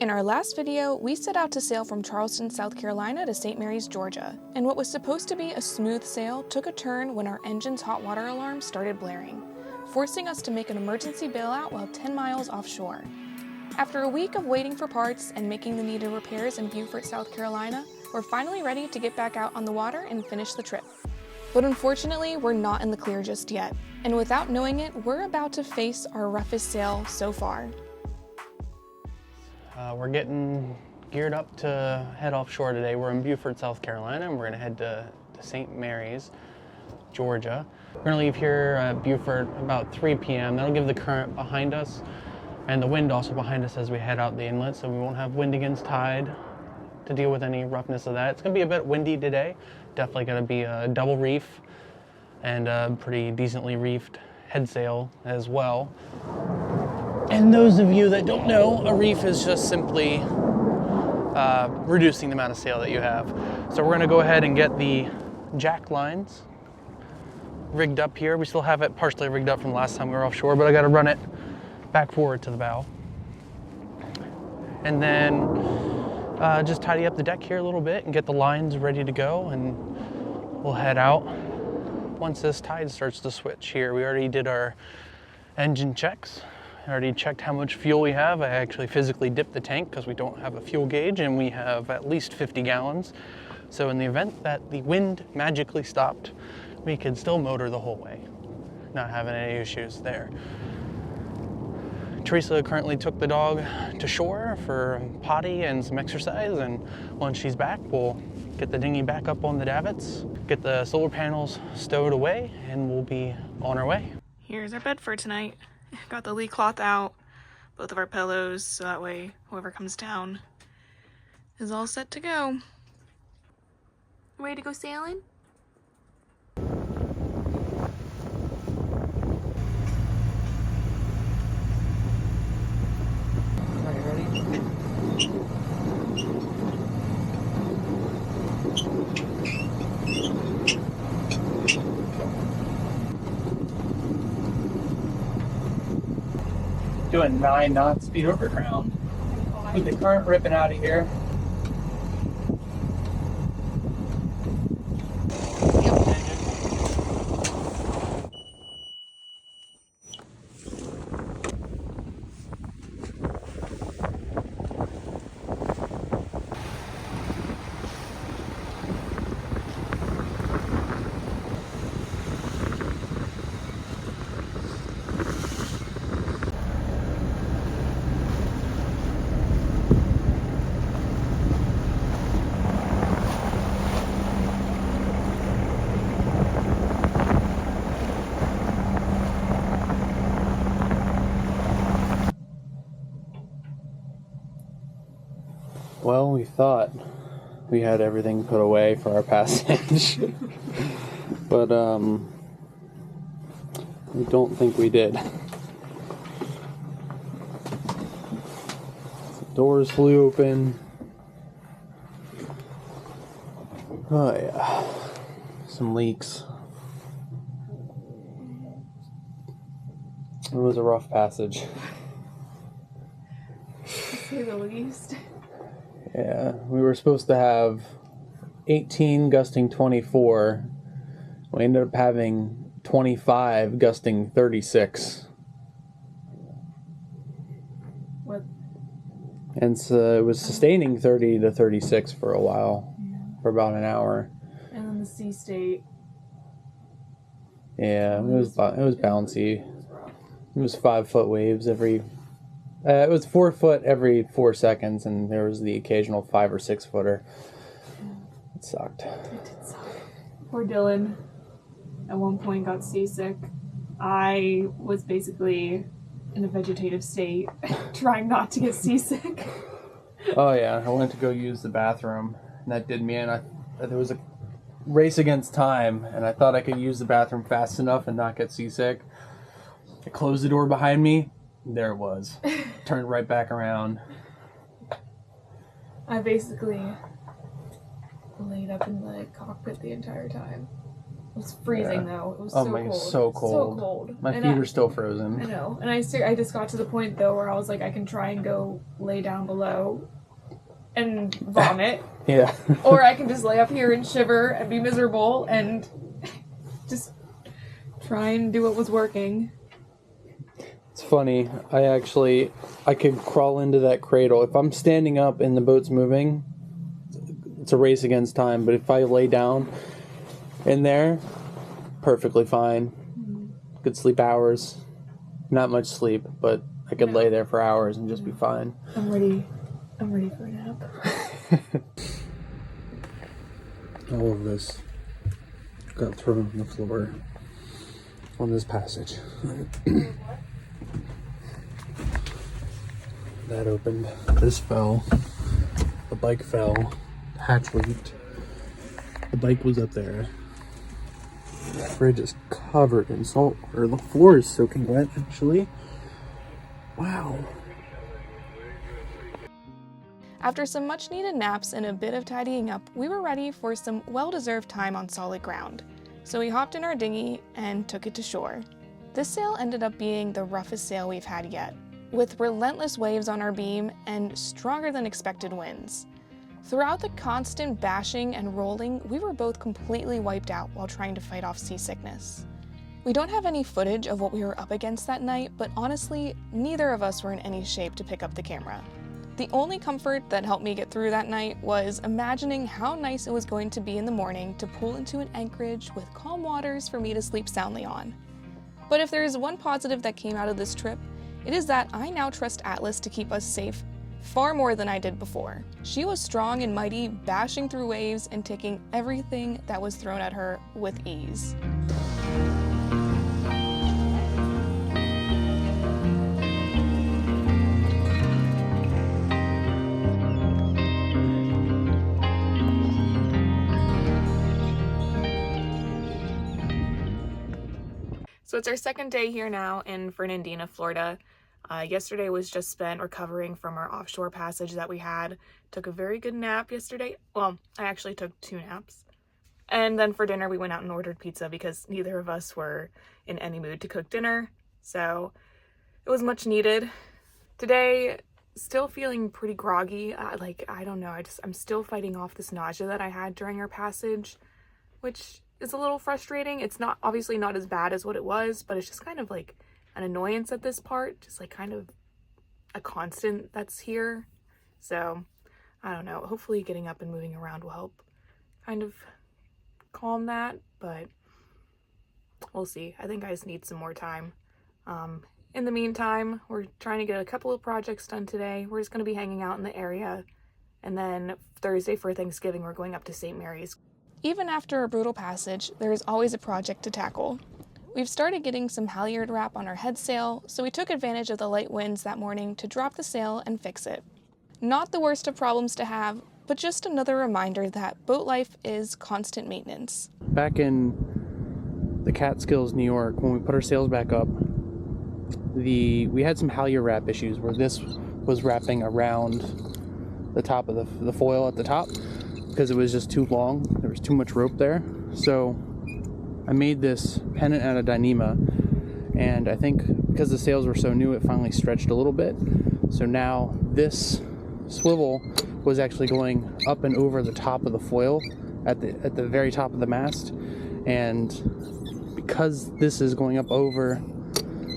In our last video, we set out to sail from Charleston, South Carolina to St. Mary's, Georgia, and what was supposed to be a smooth sail took a turn when our engine's hot water alarm started blaring, forcing us to make an emergency bailout while 10 miles offshore. After a week of waiting for parts and making the needed repairs in Beaufort, South Carolina, we're finally ready to get back out on the water and finish the trip. But unfortunately, we're not in the clear just yet, and without knowing it, we're about to face our roughest sail so far. We're getting geared up to head offshore today. We're in Beaufort, South Carolina, and we're going to head to St. Mary's, Georgia. We're going to leave here at Beaufort about 3 p.m. That'll give the current behind us and the wind also behind us as we head out the inlet, so we won't have wind against tide to deal with any roughness of that. It's going to be a bit windy today. Definitely going to be a double reef and a pretty decently reefed headsail as well. And those of you that don't know, a reef is just simply reducing the amount of sail that you have. So we're going to go ahead and get the jack lines rigged up here. We still have it partially rigged up from the last time we were offshore, but I got to run it back forward to the bow. And then just tidy up the deck here a little bit and get the lines ready to go, and we'll head out once this tide starts to switch here. We already did our engine checks. I already checked how much fuel we have. I actually physically dipped the tank because we don't have a fuel gauge, and we have at least 50 gallons. So in the event that the wind magically stopped, we could still motor the whole way, not having any issues there. Teresa currently took the dog to shore for potty and some exercise, and once she's back, we'll get the dinghy back up on the davits, get the solar panels stowed away, and we'll be on our way. Here's our bed for tonight. Got the lee cloth out, both of our pillows, so that way whoever comes down is all set to go. Ready to go sailing? Are you ready? Doing 9 knots speed over ground. With the current ripping out of here. Well, we thought we had everything put away for our passage, but we don't think we did. Doors flew open. Oh yeah, some leaks. It was a rough passage. To say the least. Yeah, we were supposed to have 18 gusting 24. We ended up having 25 gusting 36. What? And so it was sustaining 30 to 36 for a while, for about an hour. And then the sea state. Yeah, it was bouncy. It was 5-foot waves every. It was 4 foot every 4 seconds, and there was the occasional 5 or 6 footer. It sucked. It did suck. Poor Dylan at one point got seasick. I was basically in a vegetative state, trying not to get seasick. Oh yeah, I went to go use the bathroom, and that did me in. There was a race against time, and I thought I could use the bathroom fast enough and not get seasick. I closed the door behind me. There it was. Turned right back around. I basically laid up in the cockpit the entire time. It was freezing though. It was oh so my, cold. so cold. So cold. My feet are still frozen. I know. And I just got to the point though where I was like, I can try and go lay down below and vomit. Yeah. Or I can just lay up here and shiver and be miserable and just try and do what was working. It's funny. I could crawl into that cradle. If I'm standing up and the boat's moving, it's a race against time. But if I lay down in there, perfectly fine. Could sleep hours. Not much sleep, but I could lay there for hours and just be fine. I'm ready for a nap. All of this got thrown on the floor on this passage. That opened. This fell. The bike fell. The hatch leaked. The bike was up there. The fridge is covered in salt water. The floor is soaking wet, actually. Wow. After some much needed naps and a bit of tidying up, we were ready for some well-deserved time on solid ground. So we hopped in our dinghy and took it to shore. This sail ended up being the roughest sail we've had yet, with relentless waves on our beam and stronger than expected winds. Throughout the constant bashing and rolling, we were both completely wiped out while trying to fight off seasickness. We don't have any footage of what we were up against that night, but honestly, neither of us were in any shape to pick up the camera. The only comfort that helped me get through that night was imagining how nice it was going to be in the morning to pull into an anchorage with calm waters for me to sleep soundly on. But if there is one positive that came out of this trip, it is that I now trust Atlas to keep us safe far more than I did before. She was strong and mighty, bashing through waves and taking everything that was thrown at her with ease. So it's our second day here now in Fernandina, Florida. Yesterday was just spent recovering from our offshore passage that we had. Took a very good nap yesterday. Well, I actually took 2 naps. And then for dinner, we went out and ordered pizza because neither of us were in any mood to cook dinner. So it was much needed. Today, still feeling pretty groggy. I don't know. I'm still fighting off this nausea that I had during our passage, which is a little frustrating. It's not obviously not as bad as what it was, but it's just kind of like an annoyance at this part, just like kind of a constant that's here. So I don't know, hopefully getting up and moving around will help kind of calm that, but we'll see. I think I just need some more time. In the meantime, we're trying to get a couple of projects done today. We're just going to be hanging out in the area, and then Thursday for Thanksgiving we're going up to St. Mary's. Even after a brutal passage, there is always a project to tackle. We've started getting some halyard wrap on our headsail, so we took advantage of the light winds that morning to drop the sail and fix it. Not the worst of problems to have, but just another reminder that boat life is constant maintenance. Back in the Catskills, New York, when we put our sails back up, we had some halyard wrap issues where this was wrapping around the top of the foil at the top because it was just too long. There was too much rope there. So I made this pennant out of Dyneema, and I think because the sails were so new, it finally stretched a little bit. So now this swivel was actually going up and over the top of the foil at the very top of the mast, and because this is going up over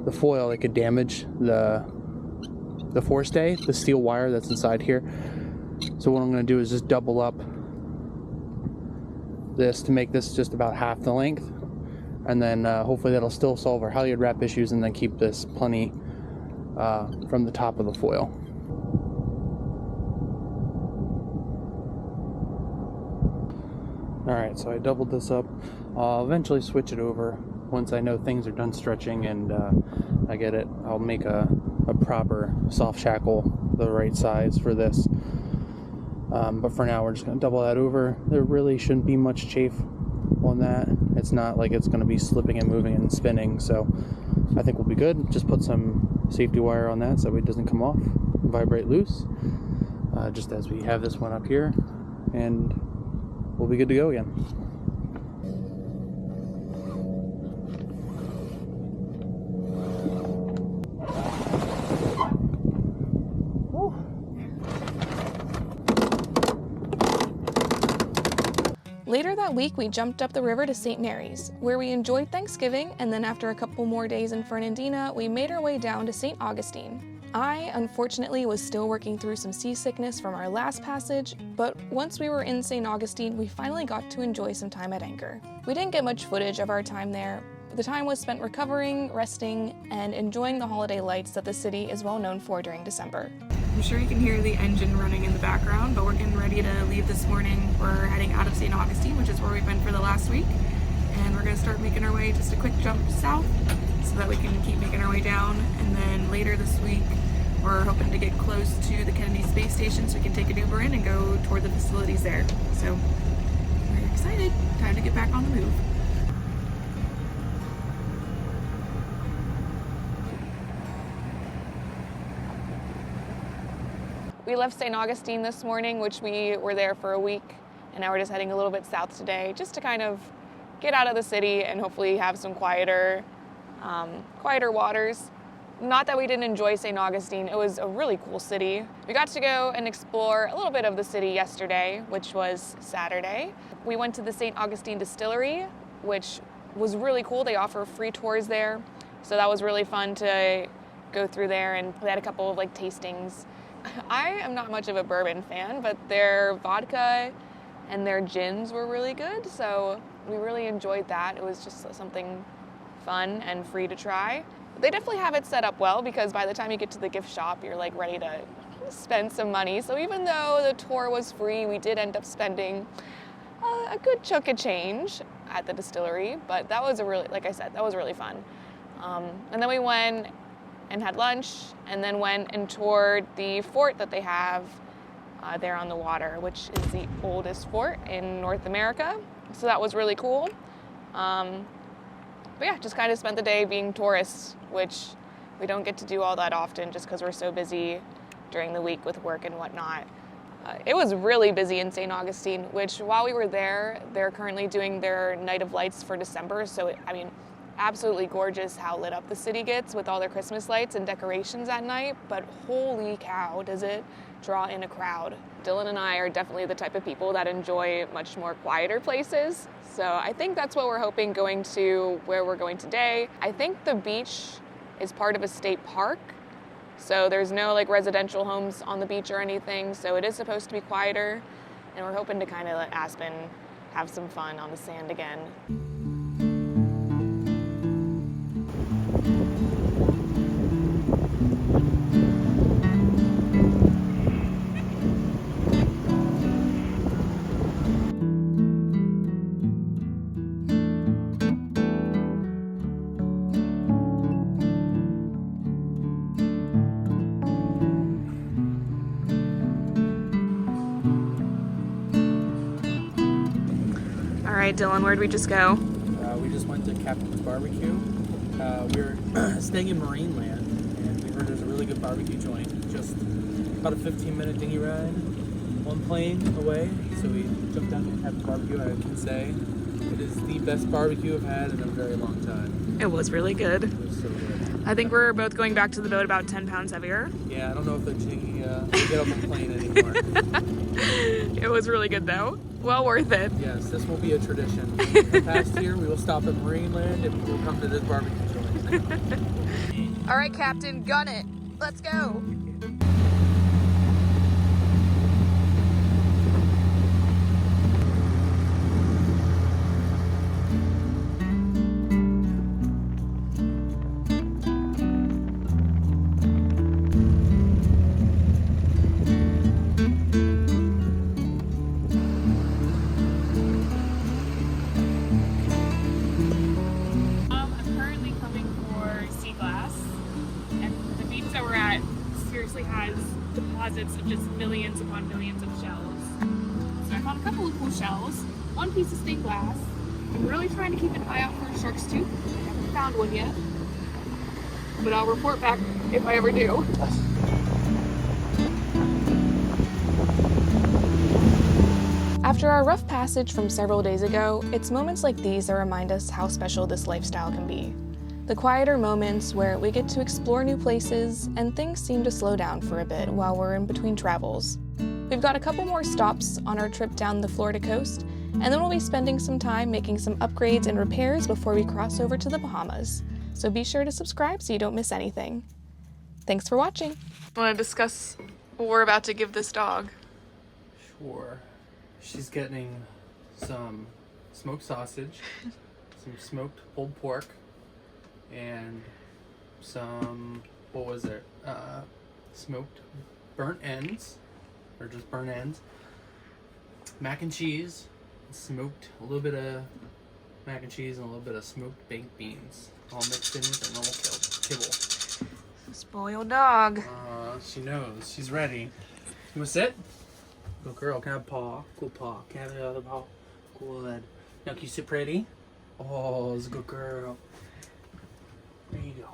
the foil, it could damage the forestay, the steel wire that's inside here. So what I'm going to do is just double up this to make this just about half the length, and then hopefully that'll still solve our halyard wrap issues and then keep this plenty from the top of the foil. Alright, so I doubled this up. I'll eventually switch it over once I know things are done stretching and I get it. I'll make a proper soft shackle the right size for this. But for now, we're just going to double that over. There really shouldn't be much chafe on that. It's not like it's going to be slipping and moving and spinning, so I think we'll be good. Just put some safety wire on that so it doesn't come off and vibrate loose, just as we have this one up here, and we'll be good to go again. Later that week, we jumped up the river to St. Mary's, where we enjoyed Thanksgiving, and then after a couple more days in Fernandina, we made our way down to St. Augustine. I, unfortunately, was still working through some seasickness from our last passage, but once we were in St. Augustine, we finally got to enjoy some time at anchor. We didn't get much footage of our time there. The time was spent recovering, resting, and enjoying the holiday lights that the city is well known for during December. I'm sure you can hear the engine running in the background, but we're getting ready to leave this morning. We're heading out of St. Augustine, which is where we've been for the last week, and we're going to start making our way, just a quick jump south, so that we can keep making our way down. And then later this week, we're hoping to get close to the Kennedy Space Station so we can take an Uber in and go toward the facilities there. So, very excited. Time to get back on the move. We left St. Augustine this morning, which we were there for a week, and now we're just heading a little bit south today, just to kind of get out of the city and hopefully have some quieter waters. Not that we didn't enjoy St. Augustine, it was a really cool city. We got to go and explore a little bit of the city yesterday, which was Saturday. We went to the St. Augustine Distillery, which was really cool. They offer free tours there, so that was really fun to go through there, and we had a couple of tastings. I am not much of a bourbon fan, but their vodka and their gins were really good, so we really enjoyed that. It was just something fun and free to try. They definitely have it set up well, because by the time you get to the gift shop, you're ready to spend some money. So even though the tour was free, we did end up spending a good chunk of change at the distillery, but that was like I said, that was really fun. And then we went and had lunch, and then went and toured the fort that they have there on the water, which is the oldest fort in North America. So that was really cool. But yeah, just kind of spent the day being tourists, which we don't get to do all that often just because we're so busy during the week with work and whatnot. It was really busy in St. Augustine, which while we were there, they're currently doing their Night of Lights for December. So, absolutely gorgeous how lit up the city gets with all their Christmas lights and decorations at night, but holy cow, does it draw in a crowd. Dylan and I are definitely the type of people that enjoy much more quieter places, so I think that's what we're hoping going to where we're going today. I think the beach is part of a state park, so there's no residential homes on the beach or anything, so it is supposed to be quieter, and we're hoping to kind of let Aspen have some fun on the sand again. All right, Dylan, where'd we just go? We just went to Captain's Barbecue. We were staying in Marineland, and we heard there's a really good barbecue joint, just about a 15-minute dinghy ride, one plane away. So we jumped down to Captain's Barbecue. I can say it is the best barbecue I've had in a very long time. It was really good. It was so good. I think we're both going back to the boat about 10 pounds heavier. Yeah, I don't know if they're taking get off the plane anymore. It was really good though. Well worth it. Yes, this will be a tradition. In the past year, we will stop at Marineland and we'll come to this barbecue joint. All right, Captain, gun it. Let's go. Has deposits of just millions upon millions of shells. So I found a couple of cool shells, one piece of stained glass. I'm really trying to keep an eye out for a shark's tooth. I haven't found one yet, but I'll report back if I ever do. After our rough passage from several days ago, it's moments like these that remind us how special this lifestyle can be. The quieter moments where we get to explore new places and things seem to slow down for a bit while we're in between travels. We've got a couple more stops on our trip down the Florida coast, and then we'll be spending some time making some upgrades and repairs before we cross over to the Bahamas. So be sure to subscribe so you don't miss anything. Thanks for watching. Want to discuss what we're about to give this dog? Sure. She's getting some smoked sausage, some smoked pulled pork, and some, what was it? Smoked burnt ends, or just burnt ends, mac and cheese, smoked, a little bit of mac and cheese, and a little bit of smoked baked beans, all mixed in with a normal kibble. Spoiled dog. She knows. She's ready. You wanna sit? Good girl. Can I have a paw? Cool paw. Can I have the other paw? Good. Now can you sit pretty? Oh, it's a good girl. There you go.